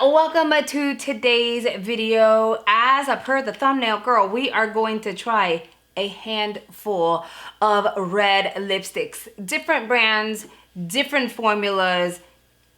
welcome to today's video. As per the thumbnail, girl, we are going to try a handful of red lipsticks. Different brands, different formulas,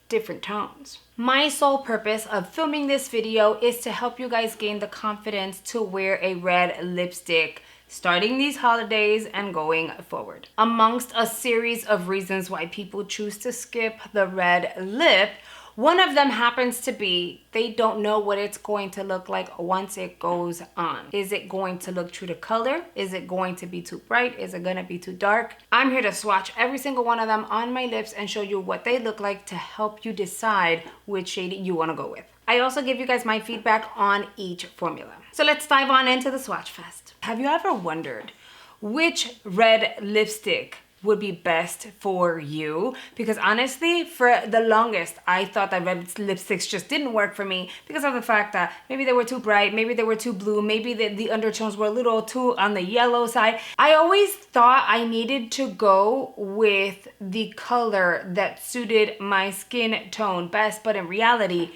different tones. My sole purpose of filming this video is to help you guys gain the confidence to wear a red lipstick starting these holidays and going forward. Amongst a series of reasons why people choose to skip the red lip, one of them happens to be they don't know what it's going to look like once it goes on. Is it going to look true to color? Is it going to be too bright? Is it going to be too dark? I'm here to swatch every single one of them on my lips and show you what they look like to help you decide which shade you want to go with. I also give you guys my feedback on each formula. So let's dive on into the swatch fest. Have you ever wondered which red lipstick would be best for you? Because honestly, for the longest, I thought that red lipsticks just didn't work for me because of the fact that maybe they were too bright, maybe they were too blue, maybe the undertones were a little too on the yellow side. I always thought I needed to go with the color that suited my skin tone best, but in reality,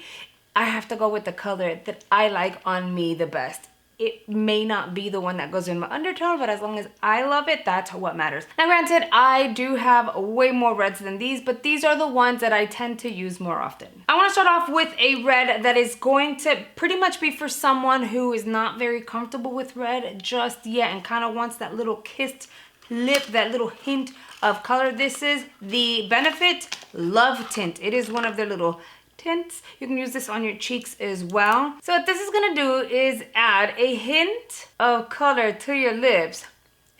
I have to go with the color that I like on me the best. It may not be the one that goes in my undertone, but as long as I love it, that's what matters. Now granted, I do have way more reds than these, but these are the ones that I tend to use more often. I want to start off with a red that is going to pretty much be for someone who is not very comfortable with red just yet and kind of wants that little kissed lip, that little hint of color. This is the Benefit Love Tint. It is one of their little tints. You can use this on your cheeks as well. So what this is gonna do is add a hint of color to your lips,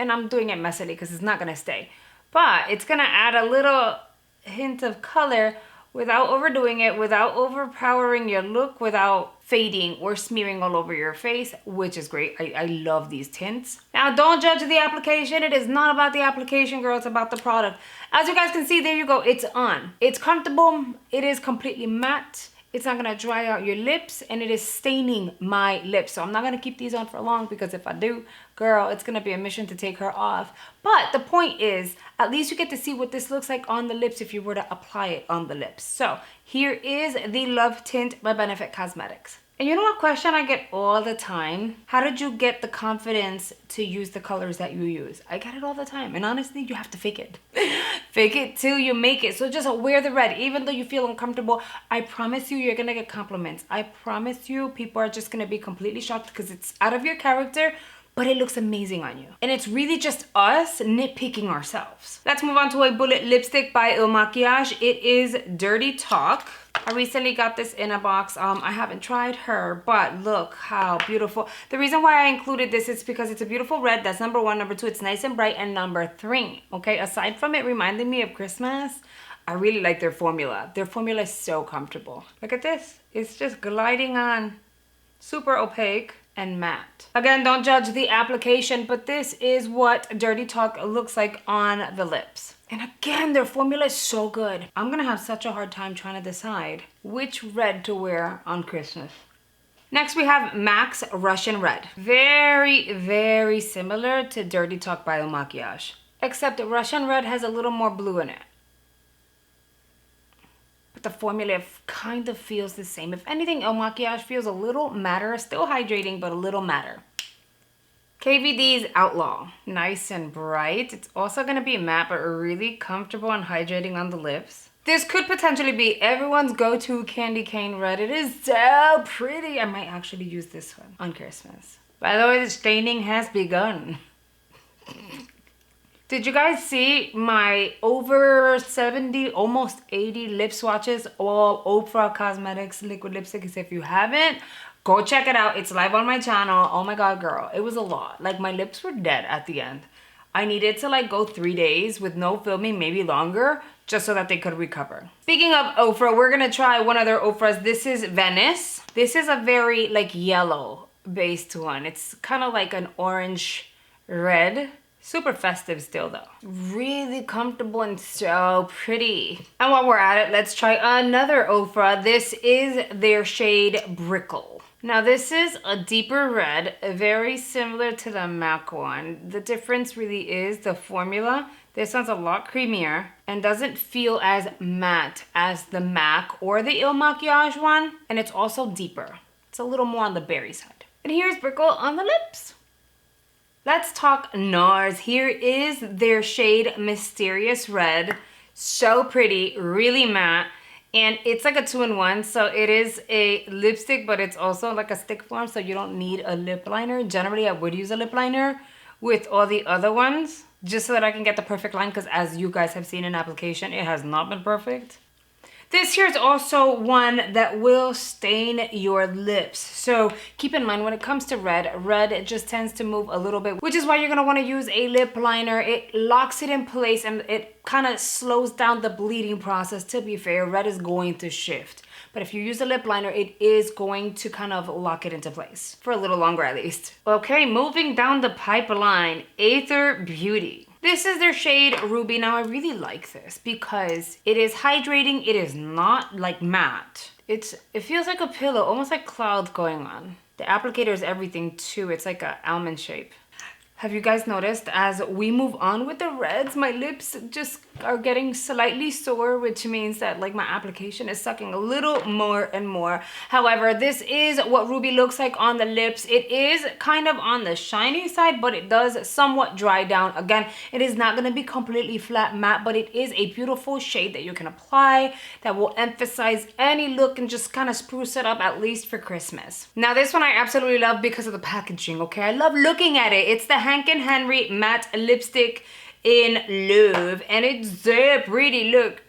and I'm doing it messily because it's not gonna stay, but it's gonna add a little hint of color without overdoing it, without overpowering your look, without fading or smearing all over your face, which is great. I love these tints. Now, don't judge the application. It is not about the application, girl. It's about the product. As you guys can see, there you go. It's on. It's comfortable. It is completely matte. It's not gonna dry out your lips, and it is staining my lips. So I'm not gonna keep these on for long because if I do, girl, it's gonna be a mission to take her off. But the point is, at least you get to see what this looks like on the lips if you were to apply it on the lips. So here is the Love Tint by Benefit Cosmetics. And you know what question I get all the time? How did you get the confidence to use the colors that you use? I get it all the time. And honestly, you have to fake it. Fake it till you make it. So just wear the red. Even though you feel uncomfortable, I promise you, you're going to get compliments. I promise you, people are just going to be completely shocked because it's out of your character, but it looks amazing on you. And it's really just us nitpicking ourselves. Let's move on to a bullet lipstick by Il Makiage. It is Dirty Talk. I recently got this in a box. I haven't tried her, but look how beautiful. The reason why I included this is because it's a beautiful red. That's number one. Number two, it's nice and bright. And number three, okay, aside from it reminding me of Christmas, I really like their formula. Their formula is so comfortable. Look at this. It's just gliding on, super opaque and matte. Again, don't judge the application, but this is what Dirty Talk looks like on the lips. And again, their formula is so good. I'm gonna have such a hard time trying to decide which red to wear on Christmas. Next, we have MAC's Russian Red. Very, very similar to Dirty Talk by Il Makiage, except Russian Red has a little more blue in it. But the formula kind of feels the same. If anything, Il Makiage feels a little matter, still hydrating, but a little matter. KVD's Outlaw, nice and bright. It's also gonna be matte, but really comfortable and hydrating on the lips. This could potentially be everyone's go-to candy cane red. It is so pretty. I might actually use this one on Christmas. By the way, the staining has begun. Did you guys see my over 70, almost 80 lip swatches, all Oprah Cosmetics liquid lipsticks? If you haven't, go check it out. It's live on my channel. Oh my God, girl. It was a lot. Like, my lips were dead at the end. I needed to like go 3 days with no filming, maybe longer, just so that they could recover. Speaking of Ofra, we're gonna try one of their Ofras. This is Venice. This is a very like yellow based one. It's kind of like an orange red. Super festive still though. Really comfortable and so pretty. And while we're at it, let's try another Ofra. This is their shade Brickle. Now this is a deeper red, very similar to the MAC one. The difference really is the formula. This one's a lot creamier and doesn't feel as matte as the MAC or the Il Makiage one. And it's also deeper. It's a little more on the berry side. And here's Brickle on the lips. Let's talk NARS. Here is their shade Mysterious Red. So pretty, really matte. And it's like a 2-in-1, so it is a lipstick, but it's also like a stick form, so you don't need a lip liner. Generally, I would use a lip liner with all the other ones, just so that I can get the perfect line, because as you guys have seen in application, it has not been perfect. This here is also one that will stain your lips. So keep in mind when it comes to red it just tends to move a little bit, which is why you're gonna wanna use a lip liner. It locks it in place and it kind of slows down the bleeding process. To be fair, red is going to shift. But if you use a lip liner, it is going to kind of lock it into place for a little longer at least. Okay, moving down the pipeline, Aether Beauty. This is their shade Ruby. Now I really like this because it is hydrating. It is not like matte. It feels like a pillow, almost like clouds going on. The applicator is everything too. It's like an almond shape. Have you guys noticed as we move on with the reds, my lips just are getting slightly sore, which means that like my application is sucking a little more and more. However, this is what Ruby looks like on the lips. It is kind of on the shiny side, but it does somewhat dry down. Again, it is not gonna be completely flat matte, but it is a beautiful shade that you can apply that will emphasize any look and just kind of spruce it up, at least for Christmas. Now this one I absolutely love because of the packaging, okay? I love looking at it. It's the Hank and Henry matte lipstick in Love, and it's so pretty. Look,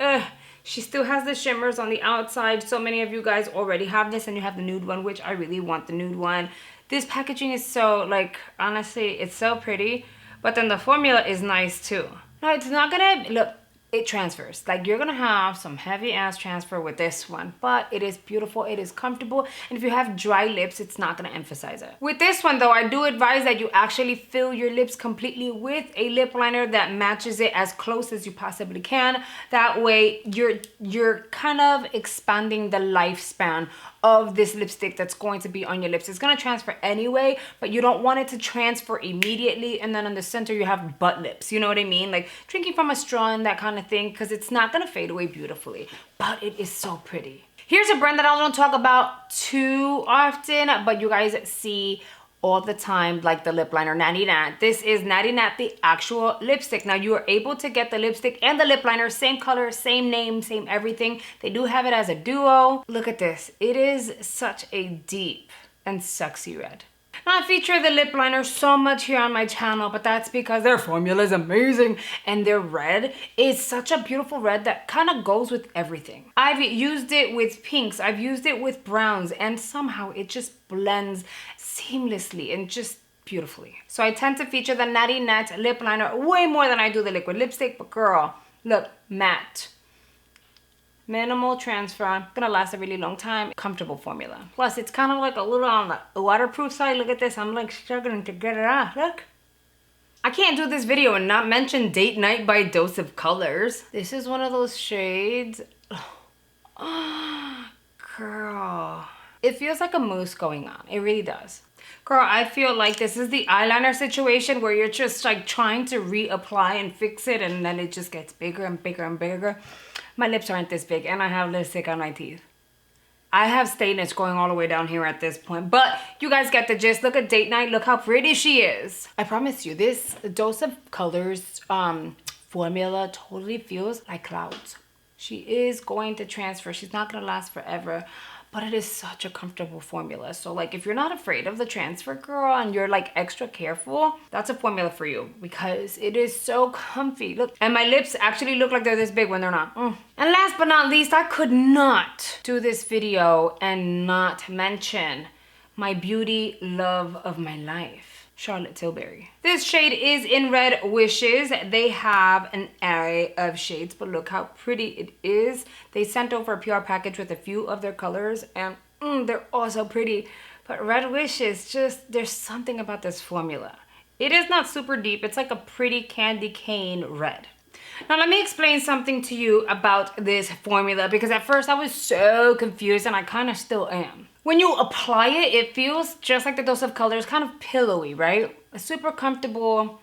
she still has the shimmers on the outside. So many of you guys already have this, and you have the nude one, which I really want the nude one. This packaging is so, like, honestly, it's so pretty, but then the formula is nice too. Now it's not gonna look, it transfers. Like, you're gonna have some heavy ass transfer with this one, but it is beautiful, it is comfortable, and if you have dry lips, it's not gonna emphasize it. With this one though, I do advise that you actually fill your lips completely with a lip liner that matches it as close as you possibly can. That way you're kind of expanding the lifespan of this lipstick that's going to be on your lips. It's gonna transfer anyway, but you don't want it to transfer immediately, and then on the center you have butt lips, you know what I mean? Like drinking from a straw and that kind of thing, because it's not gonna fade away beautifully, but it is so pretty. Here's a brand that I don't talk about too often, but you guys see all the time, like the lip liner Natty Nat. This is Natty Nat, the actual lipstick. Now you are able to get the lipstick and the lip liner, same color, same name, same everything. They do have it as a duo. Look at this. It is such a deep and sexy red. Now I feature the lip liner so much here on my channel, but that's because their formula is amazing and their red is such a beautiful red that kind of goes with everything. I've used it with pinks, I've used it with browns, and somehow it just blends seamlessly and just beautifully. So I tend to feature the Natty Nat lip liner way more than I do the liquid lipstick, but girl, look, matte. Minimal transfer, gonna last a really long time, comfortable formula. Plus it's kind of like a little on the waterproof side. Look at this, I'm like struggling to get it off, look. I can't do this video and not mention Date Night by Dose of Colors. This is one of those shades. Oh, girl. It feels like a mousse going on, it really does. Girl, I feel like this is the eyeliner situation where you're just like trying to reapply and fix it, and then it just gets bigger and bigger and bigger. My lips aren't this big, and I have lipstick on my teeth. I have stainless going all the way down here at this point, but you guys get the gist. Look at Date Night, look how pretty she is. I promise you, this Dose of Colors formula totally feels like clouds. She is going to transfer, she's not gonna last forever, but it is such a comfortable formula. So like if you're not afraid of the transfer, girl, and you're like extra careful, that's a formula for you because it is so comfy. Look, and my lips actually look like they're this big when they're not. And last but not least, I could not do this video and not mention my beauty love of my life, Charlotte Tilbury. This shade is in Red Wishes. They have an array of shades, but look how pretty it is. They sent over a PR package with a few of their colors, and they're all so pretty. But Red Wishes, just, there's something about this formula. It is not super deep. It's like a pretty candy cane red. Now let me explain something to you about this formula, because at first I was so confused, and I kind of still am. When you apply it, it feels just like the Dose of Colors, kind of pillowy, right? Super comfortable,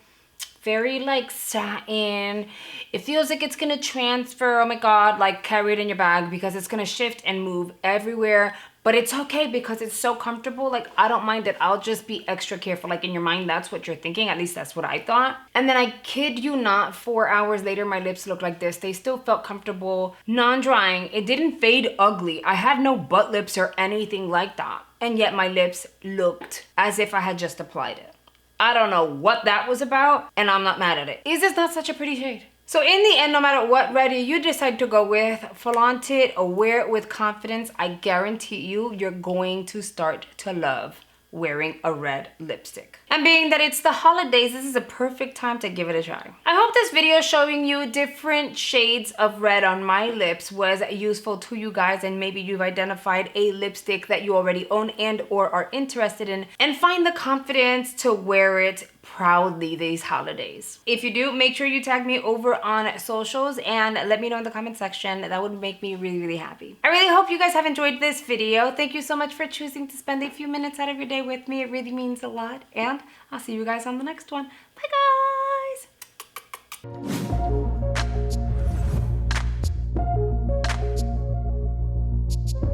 very like satin. It feels like it's gonna transfer, oh my god, like carry it in your bag because it's gonna shift and move everywhere. But it's okay because it's so comfortable. Like, I don't mind it. I'll just be extra careful. Like, in your mind, that's what you're thinking. At least that's what I thought. And then I kid you not, 4 hours later, my lips look like this. They still felt comfortable, non-drying. It didn't fade ugly. I had no butt lips or anything like that. And yet my lips looked as if I had just applied it. I don't know what that was about, and I'm not mad at it. Is this not such a pretty shade? So in the end, no matter what red you decide to go with, flaunt it or wear it with confidence, I guarantee you're going to start to love wearing a red lipstick. And being that it's the holidays, this is a perfect time to give it a try. I hope this video showing you different shades of red on my lips was useful to you guys, and maybe you've identified a lipstick that you already own and or are interested in and find the confidence to wear it proudly these holidays. If you do, make sure you tag me over on socials and let me know in the comment section. That would make me really, really happy. I really hope you guys have enjoyed this video. Thank you so much for choosing to spend a few minutes out of your day with me. It really means a lot, and I'll see you guys on the next one. Bye guys!